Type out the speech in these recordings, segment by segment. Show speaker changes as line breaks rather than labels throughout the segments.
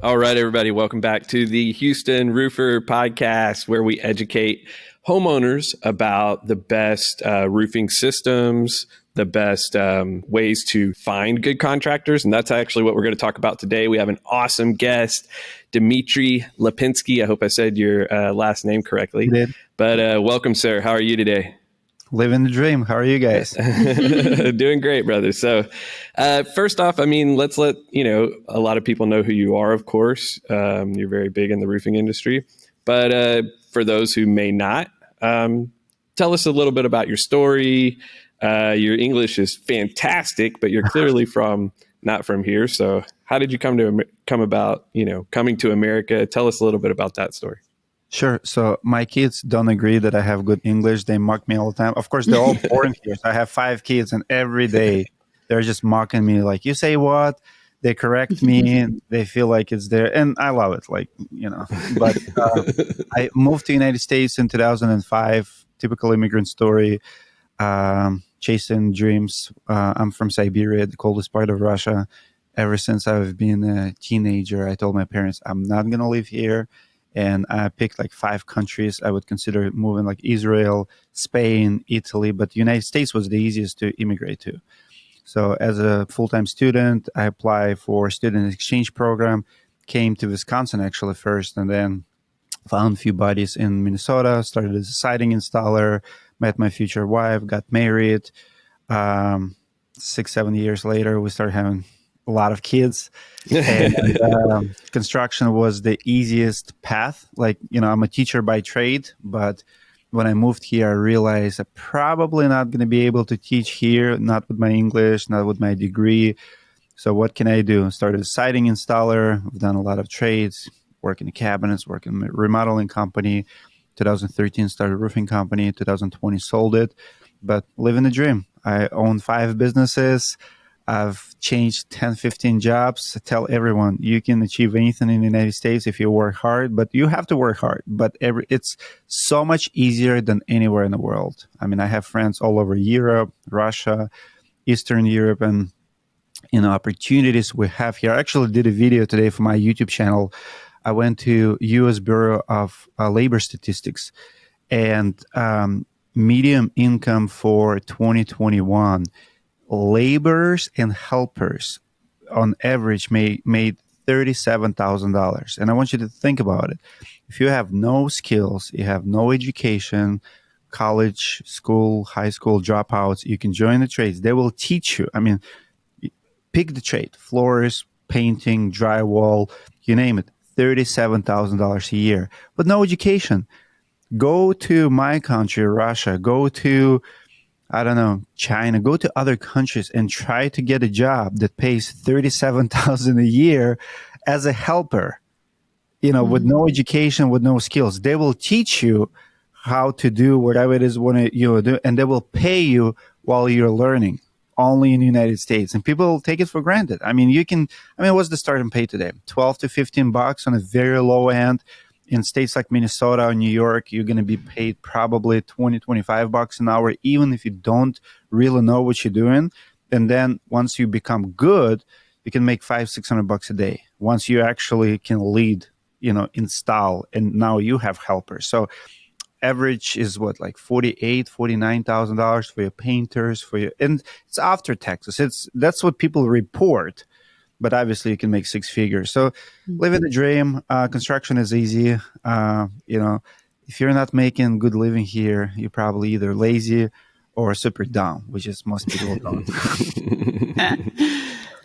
All right, everybody, welcome back to the Houston Roofer Podcast, where we educate homeowners about the best roofing systems, the best ways to find good contractors. And that's actually what we're going to talk about today. We have an awesome guest, Dmitry Lipinskiy. I hope I said your last name correctly.
You did.
But welcome, sir. How are you today?
Living the dream. How are you guys?
Doing great, brother. So first off, let's let a lot of people know who you are, of course. You're very big in the roofing industry. But for those who may not, tell us a little bit about your story. Your English is fantastic, but you're clearly not from here. So how did you come about coming to America? Tell us a little bit about that story.
Sure. So my kids don't agree that I have good English. They mock me all the time. Of course, they're all born here. So I have 5 kids, and every day they're just mocking me. Like, you say what? They correct me. They feel like it's there. And I love it. But I moved to the United States in 2005. Typical immigrant story. Chasing dreams. I'm from Siberia, the coldest part of Russia. Ever since I've been a teenager, I told my parents, I'm not going to live here. And I picked like 5 countries I would consider moving, like Israel, Spain, Italy, but the United States was the easiest to immigrate to. So as a full-time student, I applied for a student exchange program, came to Wisconsin actually first, and then found a few buddies in Minnesota, started as a siding installer, met my future wife, got married. 6-7 years later, we started having a lot of kids. And construction was the easiest path. I'm a teacher by trade, but when I moved here, I realized I'm probably not going to be able to teach here, not with my English, not with my degree. So what can I do? Started a siding installer. I've done a lot of trades, working in cabinets, working in a remodeling company. 2013 started a roofing company. 2020 sold it, but living the dream. I own 5 businesses. I've changed 10, 15 jobs. I tell everyone you can achieve anything in the United States if you work hard, but you have to work hard. But it's so much easier than anywhere in the world. I have friends all over Europe, Russia, Eastern Europe, and opportunities we have here. I actually did a video today for my YouTube channel. I went to U.S. Bureau of Labor Statistics, and median income for 2021. Laborers and helpers on average made $37,000. And I want you to think about it. If you have no skills, you have no education, college, school, high school dropouts, you can join the trades. They will teach you. Pick the trade, floors, painting, drywall, you name it, $37,000 a year, but no education. Go to my country, Russia, go to China, go to other countries and try to get a job that pays $37,000 a year as a helper, with no education, with no skills. They will teach you how to do whatever it is you do, and they will pay you while you're learning, only in the United States. And people take it for granted. What's the starting pay today? $12 to $15 on a very low end. In states like Minnesota or New York, you're going to be paid probably $20, $25 an hour, even if you don't really know what you're doing. And then once you become good, you can make $500-$600 a day. Once you actually can lead, install, and now you have helpers. So average is like $48,000, $49,000 for your painters, and it's after taxes. That's what people report. But obviously you can make 6 figures. So living the dream. Construction is easy. If you're not making good living here, you're probably either lazy or super dumb, which is most people don't.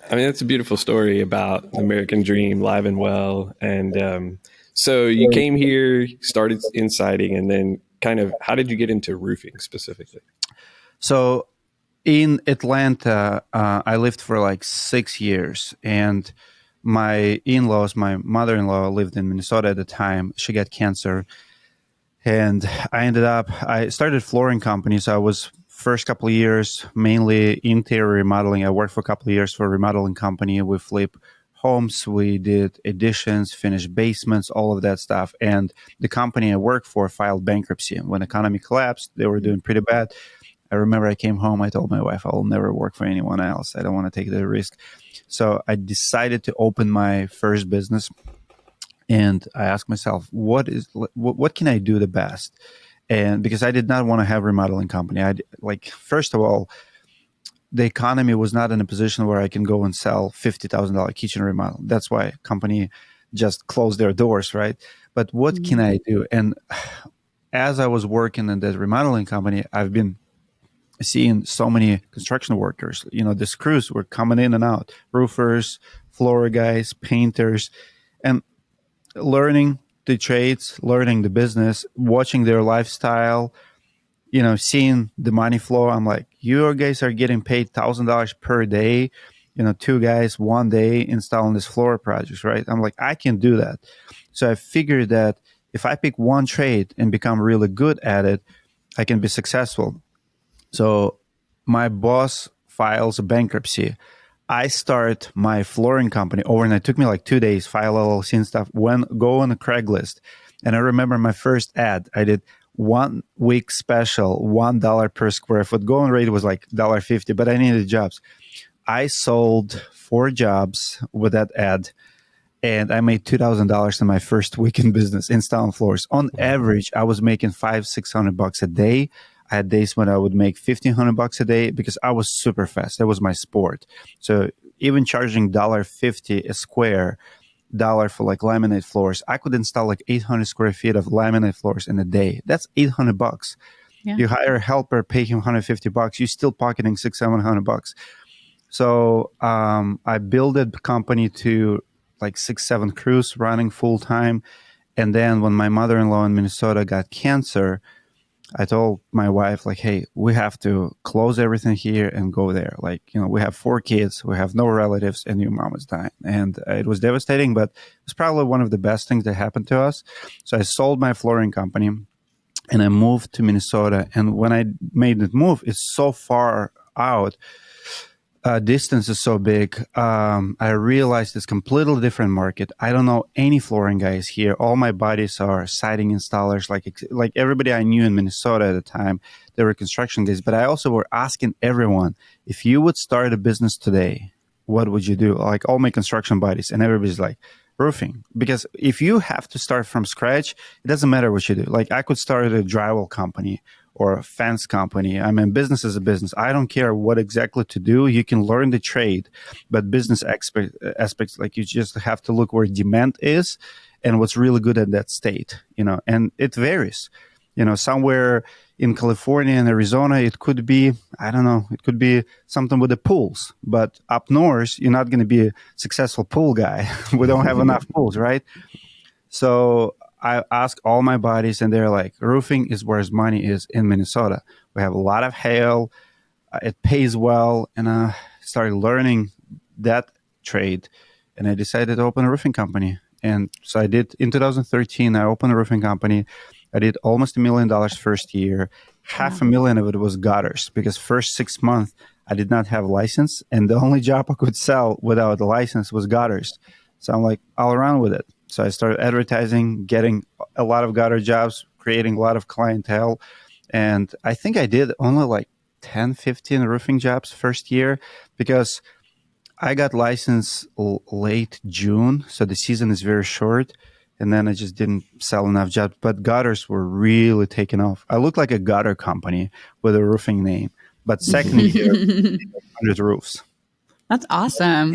That's a beautiful story about the American dream, live and well. And so you came here, started in siding, and then how did you get into roofing specifically?
So in Atlanta, I lived for like 6 years, and my in-laws, my mother-in-law lived in Minnesota at the time. She got cancer, and I started flooring company. So I was first couple of years mainly interior remodeling. I worked for a couple of years for a remodeling company. We flip homes, we did additions, finished basements, all of that stuff. And the company I worked for filed bankruptcy. When the economy collapsed, they were doing pretty bad. I remember I came home, I told my wife, I'll never work for anyone else. I don't want to take the risk. So I decided to open my first business, and I asked myself, what can I do the best? And because I did not want to have a remodeling company, first of all, the economy was not in a position where I can go and sell $50,000 kitchen remodel. That's why company just closed their doors, right? But what can I do? And as I was working in that remodeling company, I've been seeing so many construction workers. The crews were coming in and out, roofers, floor guys, painters, and learning the trades, learning the business, watching their lifestyle, seeing the money flow. I'm like, you guys are getting paid $1,000 per day, two guys, 1 day installing this floor projects, right? I'm like, I can do that. So I figured that if I pick one trade and become really good at it, I can be successful. So my boss files a bankruptcy. I start my flooring company overnight. It took me like 2 days, file LLC and stuff. Go on a Craigslist. And I remember my first ad, I did 1 week special, $1 per square foot. Going rate was like $1.50, but I needed jobs. I sold 4 jobs with that ad, and I made $2,000 in my first week in business installing floors. On average, I was making $500-600 a day. I had days when I would make $1,500 a day because I was super fast. That was my sport. So even charging $1.50 a square dollar for like laminate floors, I could install like 800 square feet of laminate floors in a day. That's $800.
Yeah.
You hire a helper, pay him $150. You're still pocketing $600-700. So I built a company to like 6-7 crews running full time. And then when my mother-in-law in Minnesota got cancer, I told my wife, like, hey, we have to close everything here and go there. Like, we have 4 kids, we have no relatives, and your mom is dying. And it was devastating, but it was probably one of the best things that happened to us. So I sold my flooring company and I moved to Minnesota. And when I made the move, it's so far out. Distance is so big. I realized it's completely different market. I don't know any flooring guys here. All my buddies are siding installers, like everybody I knew in Minnesota at the time. They were construction guys. But I also were asking everyone, if you would start a business today, what would you do? Like all my construction buddies, and everybody's like, roofing. Because if you have to start from scratch, it doesn't matter what you do. Like I could start a drywall company or a fence company. I mean, business is a business. I don't care what exactly to do. You can learn the trade, but business aspects, like you just have to look where demand is and what's really good at that state, and it varies. Somewhere in California and Arizona, it could be, I don't know, it could be something with the pools. But up north, you're not going to be a successful pool guy. We don't have enough pools, right? So I asked all my buddies, and they're like, roofing is where his money is in Minnesota. We have a lot of hail. It pays well. And I started learning that trade. And I decided to open a roofing company. And so I did in 2013, I opened a roofing company. I did almost $1 million first year. $500,000 of it was gutters, because first 6 months I did not have a license, and the only job I could sell without a license was gutters. So I'm like, I'll run with it. So I started advertising, getting a lot of gutter jobs, creating a lot of clientele. And I think I did only like 10, 15 roofing jobs first year, because I got licensed late June. So the season is very short. And then I just didn't sell enough jobs. But gutters were really taking off. I look like a gutter company with a roofing name. But second year, 100 roofs.
That's awesome.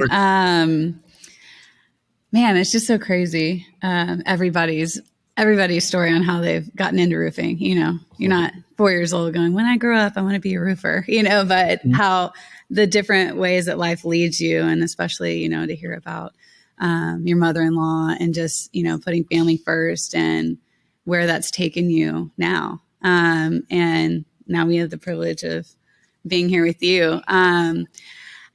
Man, it's just so crazy. Everybody's story on how they've gotten into roofing. You're not 4 years old going, when I grow up, I want to be a roofer, but how the different ways that life leads you. And especially, to hear about your mother-in-law and just, putting family first and where that's taken you now. And now we have the privilege of being here with you. I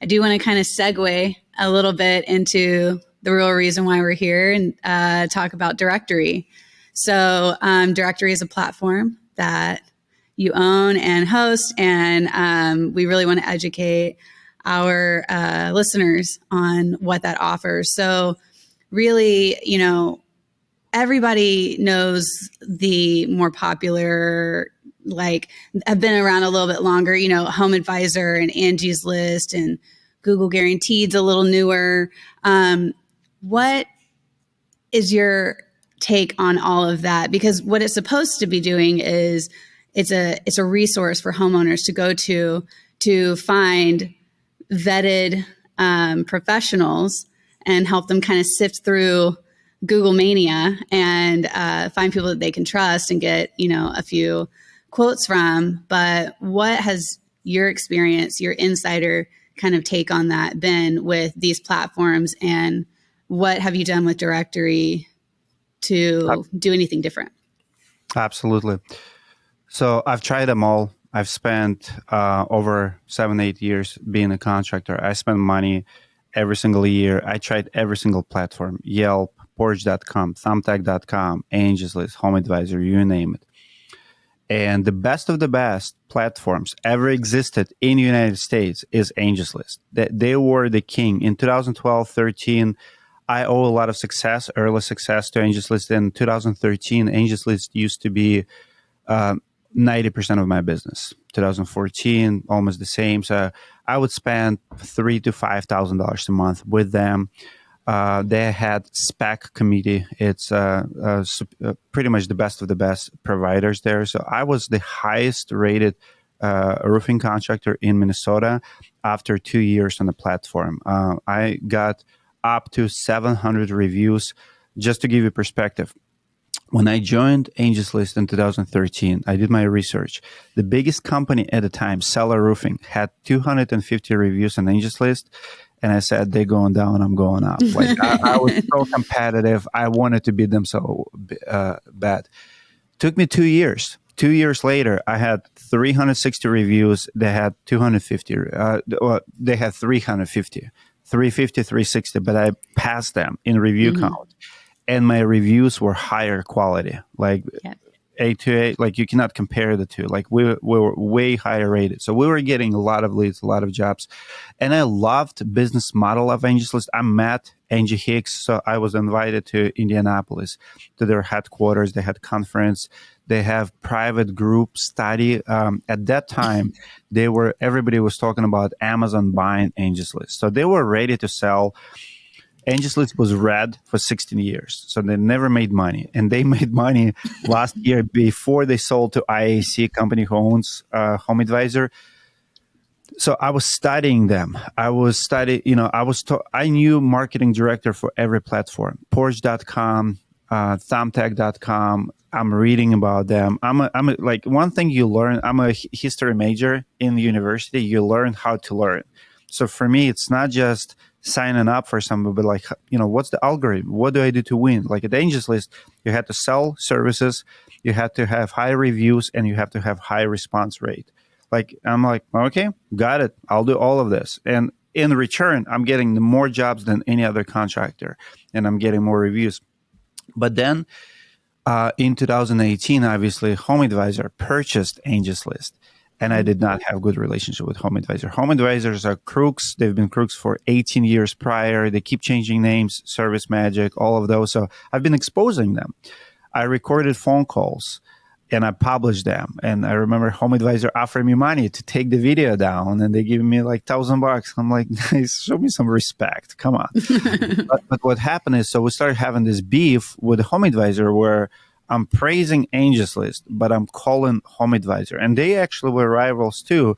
do want to kind of segue a little bit into the real reason why we're here and talk about Directorii. So Directorii is a platform that you own and host, and we really want to educate our listeners on what that offers. So really, everybody knows the more popular, like have been around a little bit longer, Home Advisor and Angie's List and Google Guaranteed's a little newer. What is your take on all of that? Because what it's supposed to be doing is it's a resource for homeowners to go to find vetted professionals and help them kind of sift through Google mania and find people that they can trust and get, a few quotes from. But what has your experience, your insider kind of take on that been with these platforms, and what have you done with Directory to do anything different?
Absolutely. So I've tried them all. I've spent over 7-8 years being a contractor. I spend money every single year. I tried every single platform: Yelp, Porch.com, Thumbtack.com, AngelList, HomeAdvisor, you name it. And the best of the best platforms ever existed in the United States is AngelList. They were the king. In 2012, 13, I owe a lot of success, early success to AngelList. In 2013, AngelList used to be 90% of my business. 2014, almost the same. So I would spend $3,000 to $5,000 a month with them. They had SPAC committee. It's pretty much the best of the best providers there. So I was the highest rated roofing contractor in Minnesota after 2 years on the platform. I got up to 700 reviews. Just to give you perspective, when I joined AngelList in 2013, I did my research. The biggest company at the time, Seller Roofing, had 250 reviews on AngelList. And I said, they're going down, I'm going up. Like I was so competitive. I wanted to beat them so bad. Took me 2 years. 2 years later, I had 360 reviews. They had 250. They had 350, 350, 360. But I passed them in review count. And my reviews were higher quality, like A to A. Like you cannot compare the two. Like we were way higher rated. So we were getting a lot of leads, a lot of jobs. And I loved the business model of AngelList. I met Angie Hicks. So I was invited to Indianapolis to their headquarters. They had conference. They have private group study. At that time, everybody was talking about Amazon buying AngelList. So they were ready to sell. AngelList was red for 16 years, so they never made money. And they made money last year before they sold to IAC, company who owns HomeAdvisor. So I was studying them. I knew marketing director for every platform: Porch.com, Thumbtack.com. I'm reading about them. Like one thing you learn. I'm a history major in the university. You learn how to learn. So for me, it's not just signing up for something, but like, what's the algorithm? What do I do to win? Like at AngelList, you had to sell services, you had to have high reviews, and you have to have high response rate. Like, I'm like, okay, got it. I'll do all of this. And in return, I'm getting more jobs than any other contractor, and I'm getting more reviews. But then in 2018, obviously, HomeAdvisor purchased AngelList. And I did not have a good relationship with HomeAdvisor. HomeAdvisors are crooks. They've been crooks for 18 years prior. They keep changing names, Service Magic, all of those. So I've been exposing them. I recorded phone calls and I published them. And I remember HomeAdvisor offered me money to take the video down, and they gave me like $1,000. I'm like, guys, show me some respect. Come on. but what happened is, so we started having this beef with HomeAdvisor where I'm praising AngelList, but I'm calling HomeAdvisor. And they actually were rivals too.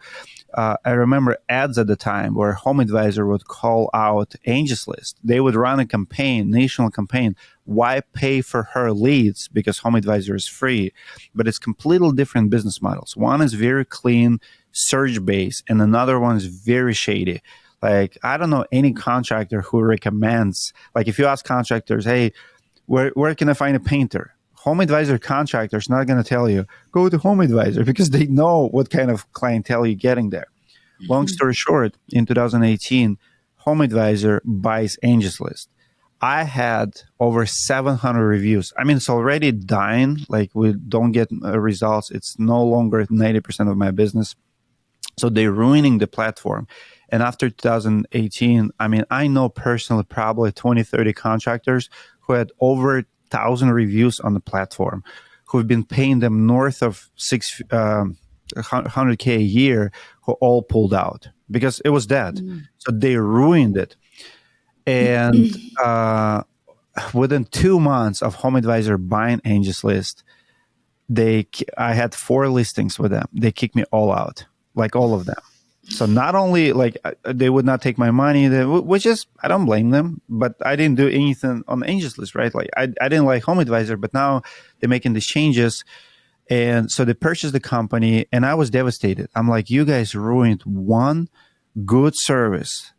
I remember ads at the time where HomeAdvisor would call out AngelList. They would run a campaign, national campaign. Why pay for her leads? Because HomeAdvisor is free. But it's completely different business models. One is very clean, search-based, and another one is very shady. Like, I don't know any contractor who recommends, like if you ask contractors, hey, where can I find a painter? HomeAdvisor contractor is not going to tell you, go to HomeAdvisor, because they know what kind of clientele you're getting there. Long story short, in 2018, HomeAdvisor buys AngelList. I had over 700 reviews. I mean, it's already dying. Like, we don't get results. It's no longer 90% of my business. So they're ruining the platform. And after 2018, I mean, I know personally probably 20, 30 contractors who had over 1,000 reviews on the platform, who've been paying them north of 100K a year who all pulled out because it was dead. So they ruined it. And within 2 months of Home Advisor buying Angie's List, I had 4 listings with them. They kicked me all out, like all of them. So not only like they would not take my money, which is, I don't blame them, but I didn't do anything on the Angie's List, right? Like I didn't like Home Advisor, but now they're making these changes. And so they purchased the company and I was devastated. I'm like, you guys ruined one good service,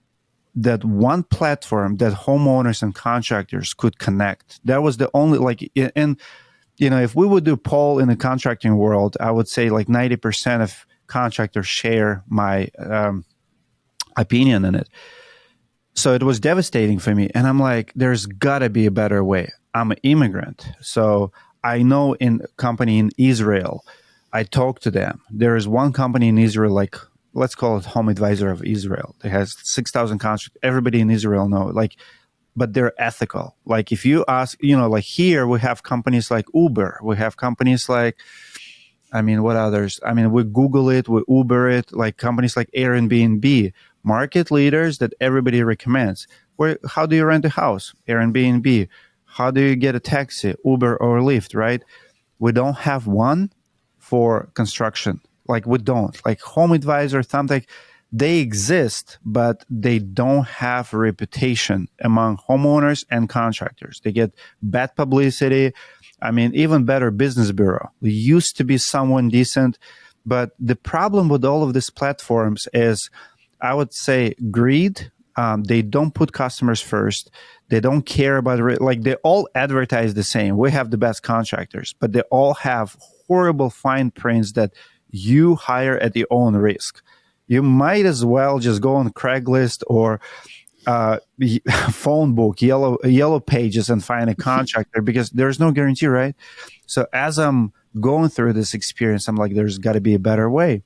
that one platform that homeowners and contractors could connect. That was the only, like, and you know, if we would do poll in the contracting world, I would say like 90% of contractors share my opinion in it. So it was devastating for me. And I'm like, there's got to be a better way. I'm an immigrant. So I know in a company in Israel, I talked to them. There is one company in Israel, like, let's call it Home Advisor of Israel. It has 6,000 contractors. Everybody in Israel know, like, but they're ethical. Like if you ask, you know, like here we have companies like Uber. We have companies like, I mean, what others? I mean, we Google it, we Uber it, like companies like Airbnb, market leaders that everybody recommends. How do you rent a house? Airbnb. How do you get a taxi? Uber or Lyft, right? We don't have one for construction. Like we don't. Like Home Advisor, something, they exist, but they don't have a reputation among homeowners and contractors. They get bad publicity. I mean, even Better Business Bureau. We used to be someone decent, but the problem with all of these platforms is, I would say, greed. They don't put customers first. They don't care about it. Like they all advertise the same. We have the best contractors, but they all have horrible fine prints that you hire at your own risk. You might as well just go on Craigslist or phone book, yellow pages and find a contractor because there's no guarantee, right? So as I'm going through this experience, I'm like, there's got to be a better way.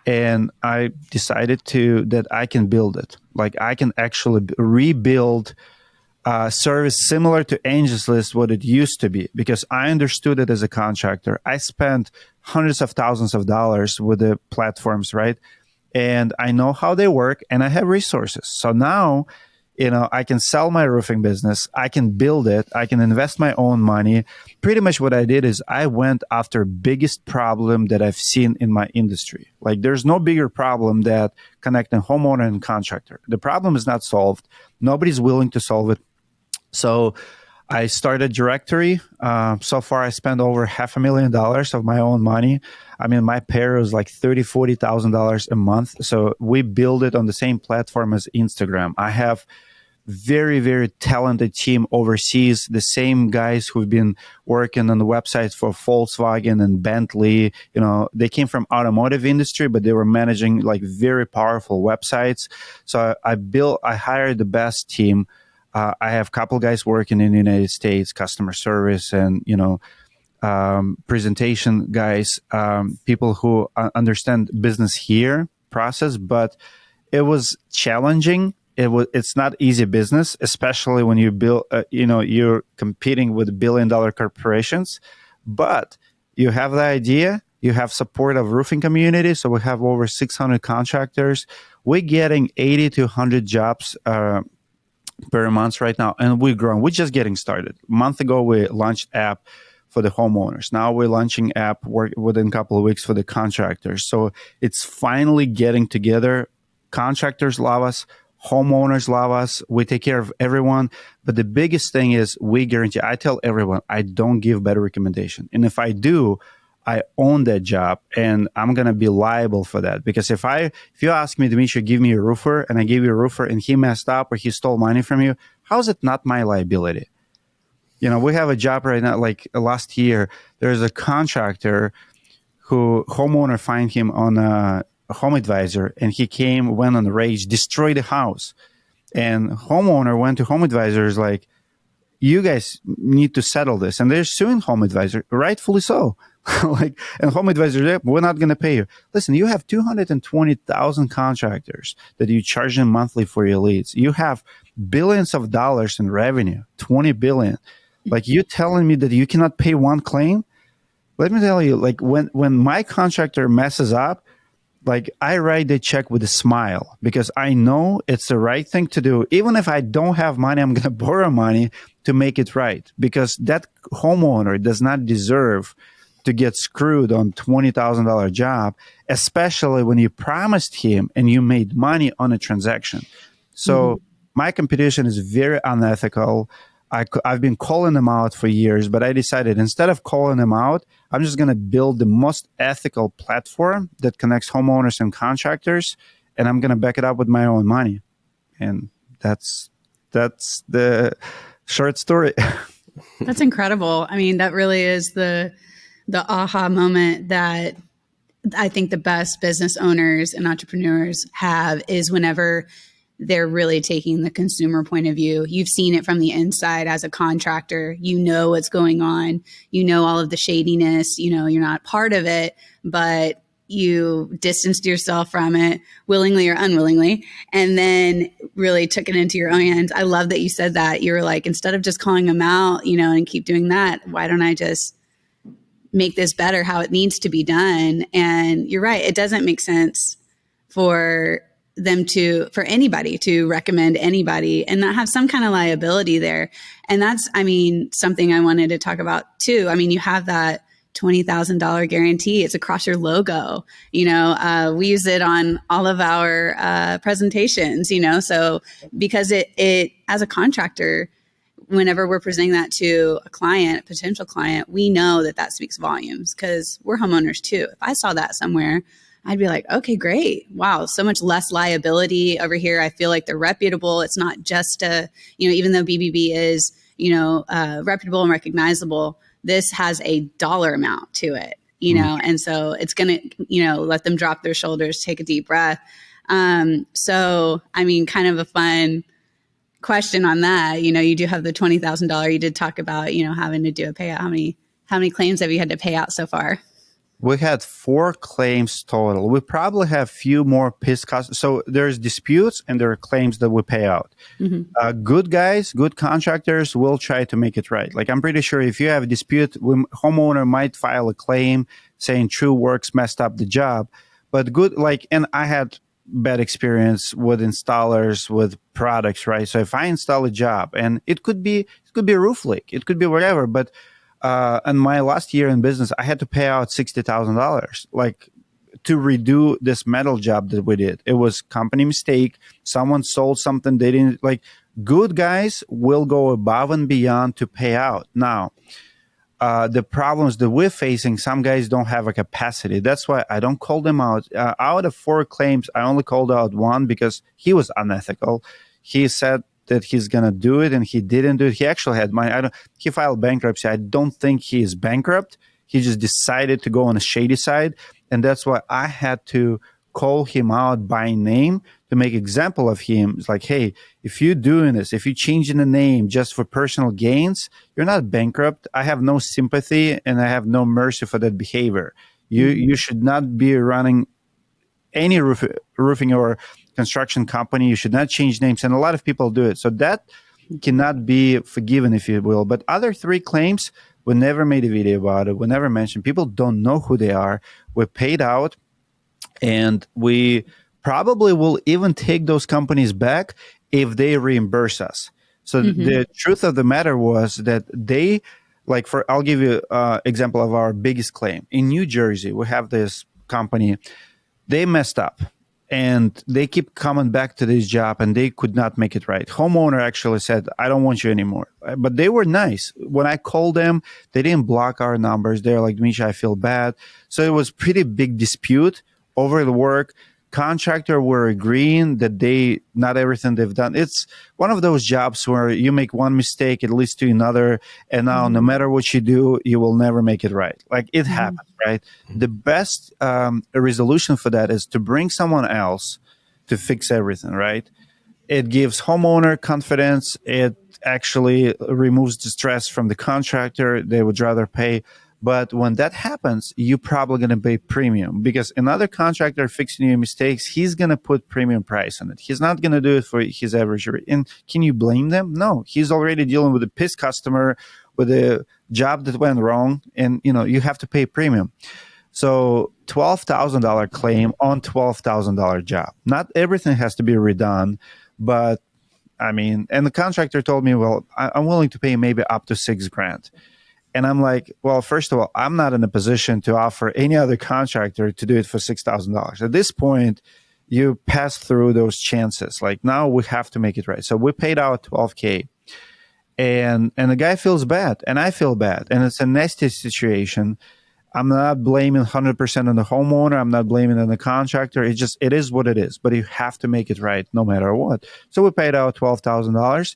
And I decided that I can build it. Like I can actually rebuild a service similar to Angie's List, what it used to be, because I understood it as a contractor. I spent hundreds of thousands of dollars with the platforms, right? And I know how they work and I have resources. So now, you know, I can sell my roofing business. I can build it. I can invest my own money. Pretty much what I did is I went after biggest problem that I've seen in my industry. Like there's no bigger problem that connecting homeowner and contractor. The problem is not solved. Nobody's willing to solve it. So I started Directorii. So far, I spent over $500,000 of my own money. I mean, my pay was like $30,000, $40,000 a month. So we build it on the same platform as Instagram. I have very, very talented team overseas, the same guys who've been working on the websites for Volkswagen and Bentley. You know, they came from automotive industry, but they were managing like very powerful websites. So I hired the best team. I have a couple guys working in the United States, customer service and, you know, presentation guys, people who understand business here process, but it was challenging. It's not easy business, especially when you build, you know, you're competing with billion-dollar corporations, but you have the idea, you have support of roofing community. So we have over 600 contractors. We're getting 80 to 100 jobs, per month right now, and we're growing. We're just getting started. A month ago, we launched app for the homeowners. Now we're launching app within a couple of weeks for the contractors. So it's finally getting together. Contractors love us. Homeowners love us. We take care of everyone. But the biggest thing is we guarantee, I tell everyone, I don't give better recommendation. And if I do, I own that job and I'm going to be liable for that. Because if you ask me, Dmitry, give me a roofer, and I give you a roofer and he messed up or he stole money from you, how is it not my liability? You know, we have a job right now, like last year, there's a contractor who homeowner find him on a Home Advisor, and he went on a rage, destroyed the house. And homeowner went to Home Advisors like, you guys need to settle this. And they're suing Home Advisor, rightfully so. Like, and Home Advisor, we're not going to pay you. Listen, you have 220,000 contractors that you charge them monthly for your leads. You have billions of dollars in revenue, 20 billion. Like, you telling me that you cannot pay one claim? let me tell you, like when my contractor messes up, like I write the check with a smile because I know it's the right thing to do. Even if I don't have money, I'm going to borrow money to make it right, because that homeowner does not deserve to get screwed on $20,000 job, especially when you promised him and you made money on a transaction. So my competition is very unethical. I've been calling them out for years, but I decided instead of calling them out, I'm just going to build the most ethical platform that connects homeowners and contractors, and I'm going to back it up with my own money. And that's the short story.
That's incredible. I mean, that really is the aha moment that I think the best business owners and entrepreneurs have, is whenever they're really taking the consumer point of view. You've seen it from the inside as a contractor. You know what's going on. You know all of the shadiness. You know, you're not part of it, but you distanced yourself from it willingly or unwillingly, and then really took it into your own hands. I love that you said that. You were like, instead of just calling them out, you know, and keep doing that, why don't I just make this better how it needs to be done? And you're right. It doesn't make sense for anybody to recommend anybody and not have some kind of liability there. And that's, I mean, something I wanted to talk about too. I mean, you have that $20,000 guarantee. It's across your logo. You know, we use it on all of our presentations, you know, so because it as a contractor, whenever we're presenting that to a client, a potential client, we know that speaks volumes because we're homeowners too. If I saw that somewhere, I'd be like, okay, great. Wow. So much less liability over here. I feel like they're reputable. It's not just even though BBB is, reputable and recognizable, this has a dollar amount to it, and so it's going to, let them drop their shoulders, take a deep breath. So, I mean, kind of a fun question on that. You do have the $20,000. You did talk about, having to do a payout. How many claims have you had to pay out so far?
We had 4 claims total. We probably have few more pissed customers. So there's disputes and there are claims that we pay out. Mm-hmm. Good guys, good contractors will try to make it right. Like, I'm pretty sure if you have a dispute, homeowner might file a claim saying True Works messed up the job. But good, and I had bad experience with installers, with products, right? So if I install a job, and it could be a roof leak, it could be whatever, but in my last year in business, I had to pay out $60,000, to redo this metal job that we did. It was company mistake. Someone sold something they didn't like. Good guys will go above and beyond to pay out. Now, the problems that we're facing, some guys don't have a capacity. That's why I don't call them out. Out of 4 claims, I only called out 1 because he was unethical. He said that he's going to do it and he didn't do it. He actually had money. He filed bankruptcy. I don't think he is bankrupt. He just decided to go on a shady side. And that's why I had to call him out by name to make example of him. It's like, hey, if you're doing this, if you're changing the name just for personal gains, you're not bankrupt. I have no sympathy and I have no mercy for that behavior. You should not be running any roofing or construction company. You should not change names. And a lot of people do it. So that cannot be forgiven, if you will. But other 3 claims, we never made a video about it. We never mentioned. People don't know who they are. We're paid out. And we probably will even take those companies back if they reimburse us. So the truth of the matter was that they, I'll give you an example of our biggest claim. In New Jersey, we have this company. They messed up and they keep coming back to this job and they could not make it right. Homeowner actually said, I don't want you anymore. But they were nice. When I called them, they didn't block our numbers. They're like, Dmitry, I feel bad. So it was pretty big dispute over the work. Contractor were agreeing that not everything they've done. It's one of those jobs where you make one mistake, it leads to another. And now no matter what you do, you will never make it right. It happens, right? The best resolution for that is to bring someone else to fix everything, right? It gives homeowner confidence. It actually removes the stress from the contractor. They would rather pay. But when that happens, you're probably going to pay premium because another contractor fixing your mistakes, he's going to put premium price on it. He's not going to do it for his average rate. And can you blame them? No, he's already dealing with a pissed customer with a job that went wrong, and you have to pay premium. So $12,000 claim on $12,000 job. Not everything has to be redone, but I mean, and the contractor told me, well, I'm willing to pay maybe up to $6,000. And I'm like, well, first of all, I'm not in a position to offer any other contractor to do it for $6,000. At this point, you pass through those chances. Like, now we have to make it right. So we paid out $12K, and the guy feels bad, and I feel bad, and it's a nasty situation. I'm not blaming 100% on the homeowner. I'm not blaming on the contractor. It is what it is. But you have to make it right no matter what. So we paid out $12,000.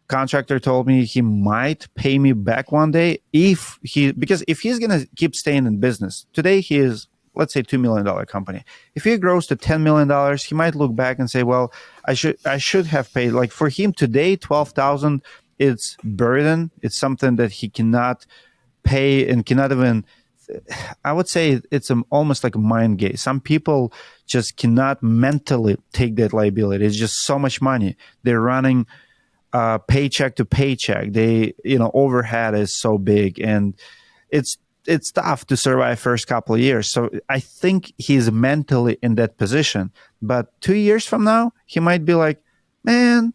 Contractor told me he might pay me back one day because if he's going to keep staying in business. Today he is, let's say, $2 million company. If he grows to $10 million, he might look back and say, well, I should have paid. Like, for him today, $12,000, it's burden. It's something that he cannot pay and cannot even, I would say it's almost like a mind game. Some people just cannot mentally take that liability. It's just so much money. They're running paycheck to paycheck. They, overhead is so big, and it's tough to survive first couple of years. So I think he's mentally in that position. But 2 years from now, he might be like, man,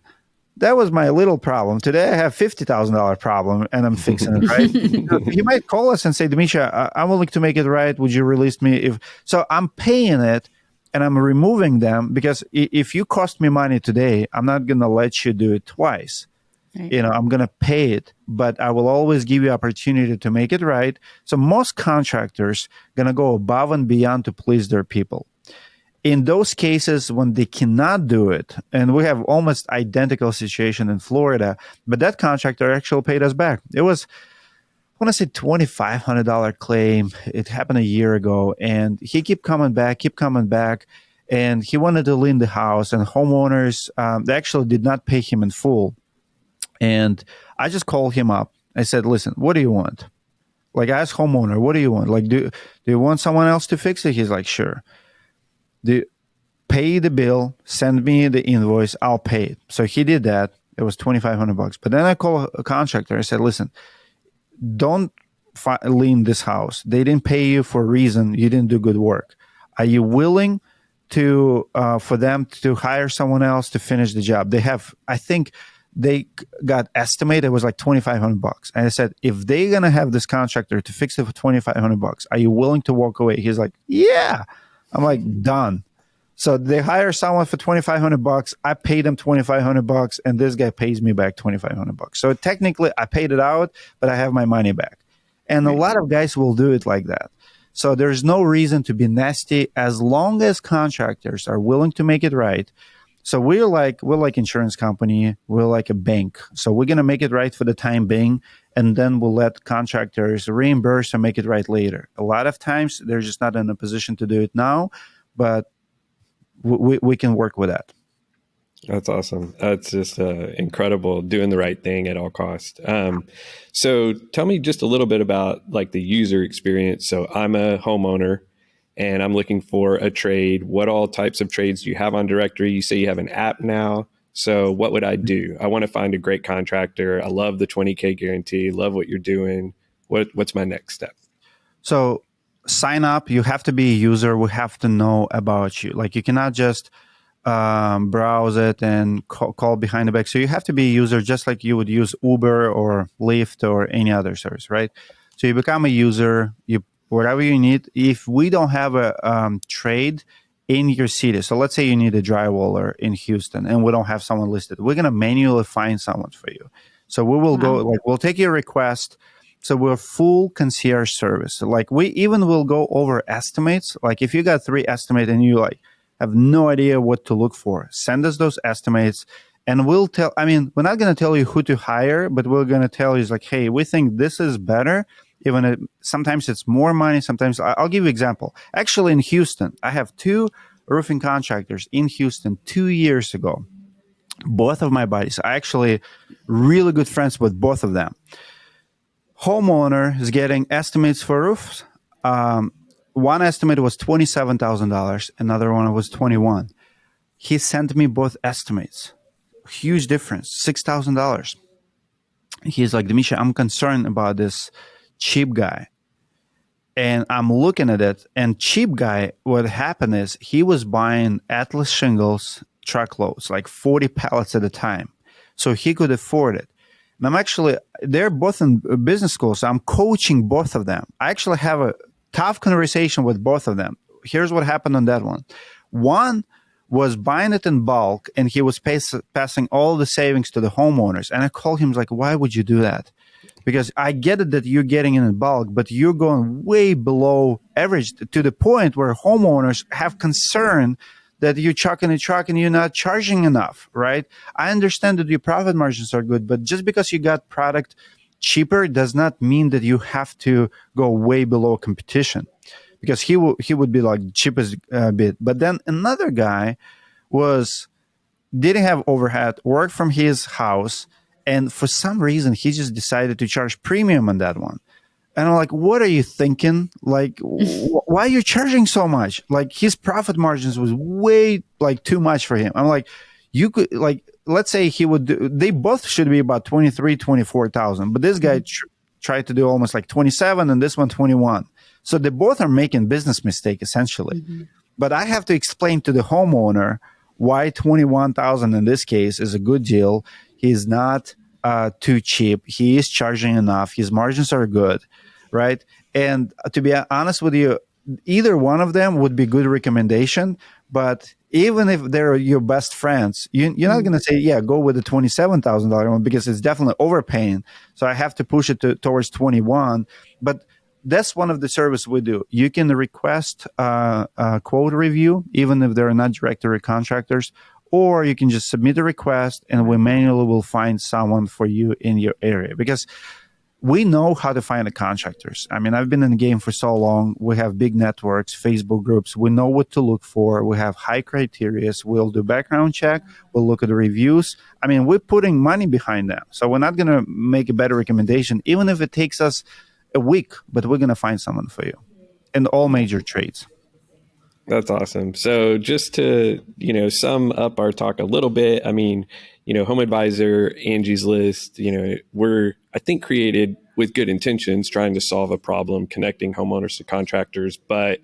that was my little problem. Today I have $50,000 problem, and I'm fixing it, right? He might call us and say, Dmitry, I'm willing to make it right. Would you release me? So I'm paying it, and I'm removing them, because if you cost me money today, I'm not going to let you do it twice. Right. I'm going to pay it, but I will always give you opportunity to make it right. So most contractors going to go above and beyond to please their people. In those cases when they cannot do it, and we have almost identical situation in Florida, but that contractor actually paid us back. It was, I want to say, $2,500 claim. It happened a year ago, and he kept coming back, and he wanted to lien the house, and homeowners, they actually did not pay him in full. And I just called him up. I said, listen, what do you want? Like, I asked homeowner, what do you want? Like, do you want someone else to fix it? He's like, sure. Pay the bill, send me the invoice, I'll pay it. So he did that. It was $2,500. But then I called a contractor. I said, listen, don't lien this house. They didn't pay you for a reason. You didn't do good work. Are you willing to for them to hire someone else to finish the job? I think they got estimated, it was like $2,500. And I said, if they're going to have this contractor to fix it for $2,500, are you willing to walk away? He's like, yeah. I'm like, done. So they hire someone for $2,500. I paid them $2,500, and this guy pays me back $2,500. So technically, I paid it out, but I have my money back. And a lot of guys will do it like that. So there's no reason to be nasty as long as contractors are willing to make it right. So we're like insurance company. We're like a bank. So we're gonna make it right for the time being, and then we'll let contractors reimburse and make it right later. A lot of times they're just not in a position to do it now, but we can work with that.
That's awesome. That's just incredible, doing the right thing at all costs. So tell me just a little bit about like the user experience. So I'm a homeowner and I'm looking for a trade. What all types of trades do you have on Directory? You say you have an app now. So what would I do? I want to find a great contractor. I love the 20K guarantee. Love what you're doing. What's my next step?
So sign up. You have to be a user. We have to know about you. Like, you cannot just browse it and call behind the back. So you have to be a user, just like you would use Uber or Lyft or any other service, right? So you become a user, whatever you need. If we don't have a trade in your city, so let's say you need a drywaller in Houston and we don't have someone listed, we're going to manually find someone for you. So we will we'll take your request. So we're full concierge service. Like, we even will go over estimates. Like, if you got 3 estimates and you have no idea what to look for, send us those estimates, and we'll tell. I mean, we're not going to tell you who to hire, but we're going to tell you, like, hey, we think this is better. Even sometimes it's more money. Sometimes I'll give you an example. Actually, in Houston, I have 2 roofing contractors in Houston 2 years ago. Both of my buddies, I actually really good friends with both of them. Homeowner is getting estimates for roofs. One estimate was $27,000. Another one was $21,000. He sent me both estimates. Huge difference, $6,000. He's like, Dmitry, I'm concerned about this cheap guy. And I'm looking at it, and cheap guy, what happened is he was buying Atlas shingles truckloads, like 40 pallets at a time. So he could afford it. And they're both in business school, so I'm coaching both of them. I actually have a tough conversation with both of them. Here's what happened on that one. One was buying it in bulk, and he was passing all the savings to the homeowners. And I called him, like, why would you do that? Because I get it that you're getting it in bulk, but you're going way below average to the point where homeowners have concern that you're chucking a truck and you're not charging enough, right? I understand that your profit margins are good, but just because you got product cheaper does not mean that you have to go way below competition, because he would be like cheapest bit. But then another guy didn't have overhead, worked from his house, and for some reason, he just decided to charge premium on that one. And I'm like, what are you thinking? Like, why are you charging so much? Like, his profit margins was way like too much for him. I'm like, you could, like, let's say they both should be about 23, 24,000. But this guy tried to do almost like 27 and this one 21. So they both are making business mistake essentially. Mm-hmm. But I have to explain to the homeowner why 21,000 in this case is a good deal. He's not too cheap. He is charging enough. His margins are good, right? And to be honest with you, either one of them would be good recommendation. But even if they're your best friends, you're not going to say, yeah, go with the $27,000 one, because it's definitely overpaying. So I have to push it towards 21. But that's one of the services we do. You can request a quote review, even if they're not directory contractors, or you can just submit a request and we manually will find someone for you in your area, because we know how to find the contractors. I mean, I've been in the game for so long. We have big networks, Facebook groups. We know what to look for. We have high criteria. We'll do background check. We'll look at the reviews. I mean, we're putting money behind them. So we're not going to make a better recommendation, even if it takes us a week, but we're going to find someone for you in all major trades.
That's awesome. So just to, sum up our talk a little bit, I mean, Home Advisor, Angie's List, we're, I think, created with good intentions, trying to solve a problem, connecting homeowners to contractors, but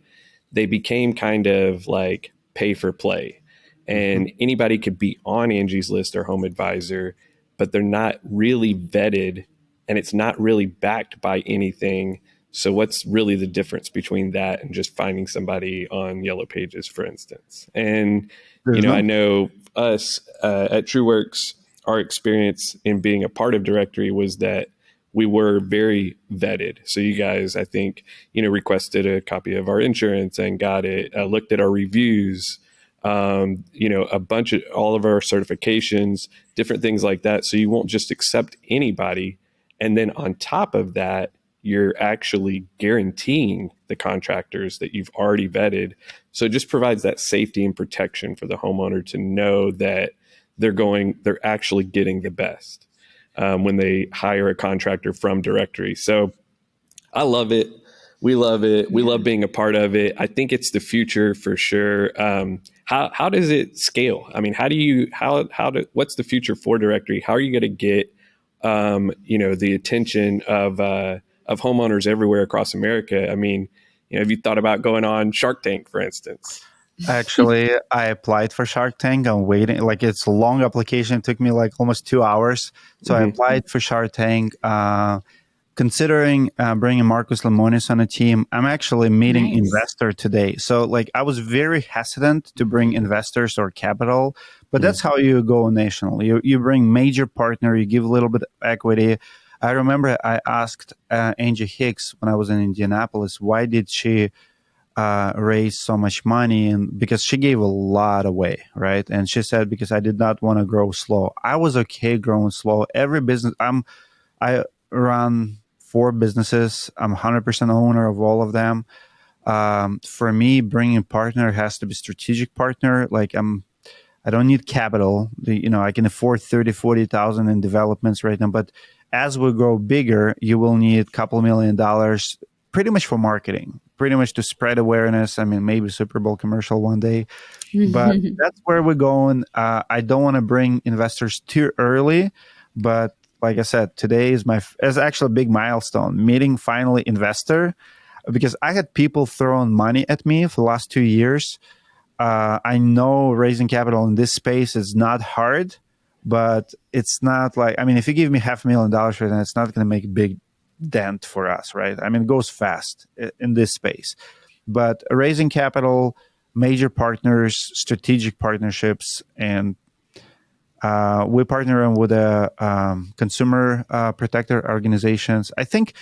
they became kind of like pay for play. And anybody could be on Angie's List or Home Advisor, but they're not really vetted and it's not really backed by anything. So what's really the difference between that and just finding somebody on Yellow Pages, for instance? And, I know us at TrueWorks, our experience in being a part of Directory was that we were very vetted. So you guys, I think, requested a copy of our insurance and got it, looked at our reviews, a bunch of all of our certifications, different things like that. So you won't just accept anybody. And then on top of that, you're actually guaranteeing the contractors that you've already vetted. So it just provides that safety and protection for the homeowner to know that they're actually getting the best when they hire a contractor from Directory. So I love it. We love it. We love being a part of it. I think it's the future for sure. How does it scale? I mean, what's the future for Directory? How are you going to get the attention of homeowners everywhere across America? I mean, have you thought about going on Shark Tank, for instance?
Actually, I applied for Shark Tank. I'm waiting. Like, it's a long application. It took me like almost 2 hours. So I applied for Shark Tank. Considering bringing Marcus Lemonis on a team, I'm actually meeting investor today. So like, I was very hesitant to bring investors or capital, but that's how you go national. You bring major partner, you give a little bit of equity. I remember I asked Angie Hicks when I was in Indianapolis, why did she raise so much money? And because she gave a lot away, right? And she said, because I did not want to grow slow. I was okay growing slow. Every business, I run 4 businesses. I'm 100% owner of all of them. For me, bringing a partner has to be strategic partner. Like, I don't need capital. I can afford 30, 40,000 in developments right now. But as we grow bigger, you will need a couple $1 million pretty much for marketing, pretty much to spread awareness. I mean, maybe Super Bowl commercial one day, but that's where we're going. I don't want to bring investors too early, but like I said, today is actually a big milestone, meeting finally investor, because I had people throwing money at me for the last 2 years. I know raising capital in this space is not hard, but it's not like, I mean, if you give me $500,000 right now, it's not going to make a big dent for us, right? I mean, it goes fast in this space. But raising capital, major partners, strategic partnerships, and we partner with consumer protector organizations. I think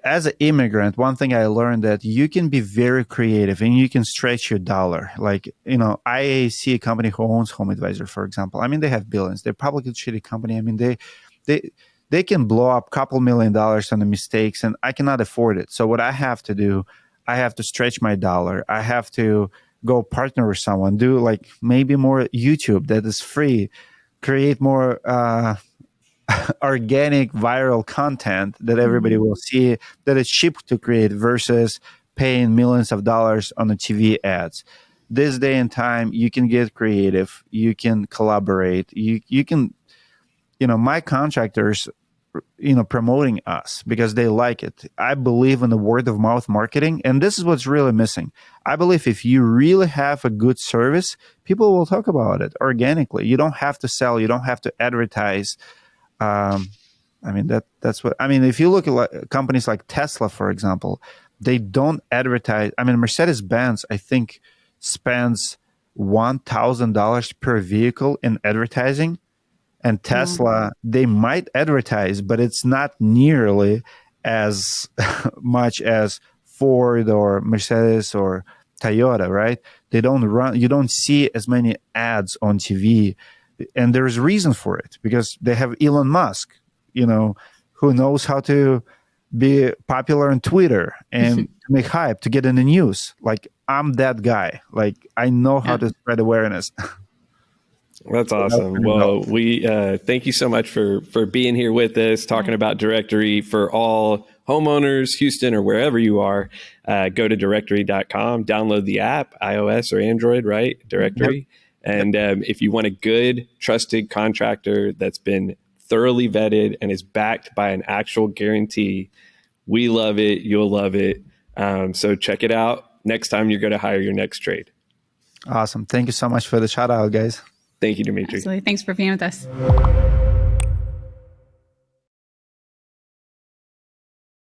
as an immigrant, one thing I learned that you can be very creative and you can stretch your dollar. Like, I see a company who owns Home Advisor, for example. I mean, they have billions. They're publicly traded company. I mean, they can blow up a couple $1 million on the mistakes, and I cannot afford it. So what I have to do, I have to stretch my dollar. I have to go partner with someone, do like maybe more YouTube that is free, create more organic viral content that everybody will see, that is cheap to create versus paying millions of dollars on the TV ads. This day and time, you can get creative, you can collaborate, you can, my contractors, promoting us because they like it. I believe in the word of mouth marketing, and this is what's really missing. I believe if you really have a good service, people will talk about it organically. You don't have to sell, you don't have to advertise. I mean, that's what I mean. If you look at companies like Tesla, for example, they don't advertise. I mean, Mercedes-Benz, I think, spends $1,000 per vehicle in advertising. And Tesla, they might advertise, but it's not nearly as much as Ford or Mercedes or Toyota, right? They don't run, you don't see as many ads on TV. And there's a reason for it, because they have Elon Musk, who knows how to be popular on Twitter and to make hype, to get in the news. Like, I'm that guy. Like, I know how to spread awareness.
That's awesome. Well, we thank you so much for being here with us, talking about Directory for all homeowners, Houston, or wherever you are. Go to directory.com, download the app, iOS or Android, right? Directory. Yep. And if you want a good, trusted contractor that's been thoroughly vetted and is backed by an actual guarantee, we love it. You'll love it. So check it out next time you're going to hire your next trade.
Awesome. Thank you so much for the shout out, guys.
Thank you, Dmitry.
Absolutely. Thanks for being with us.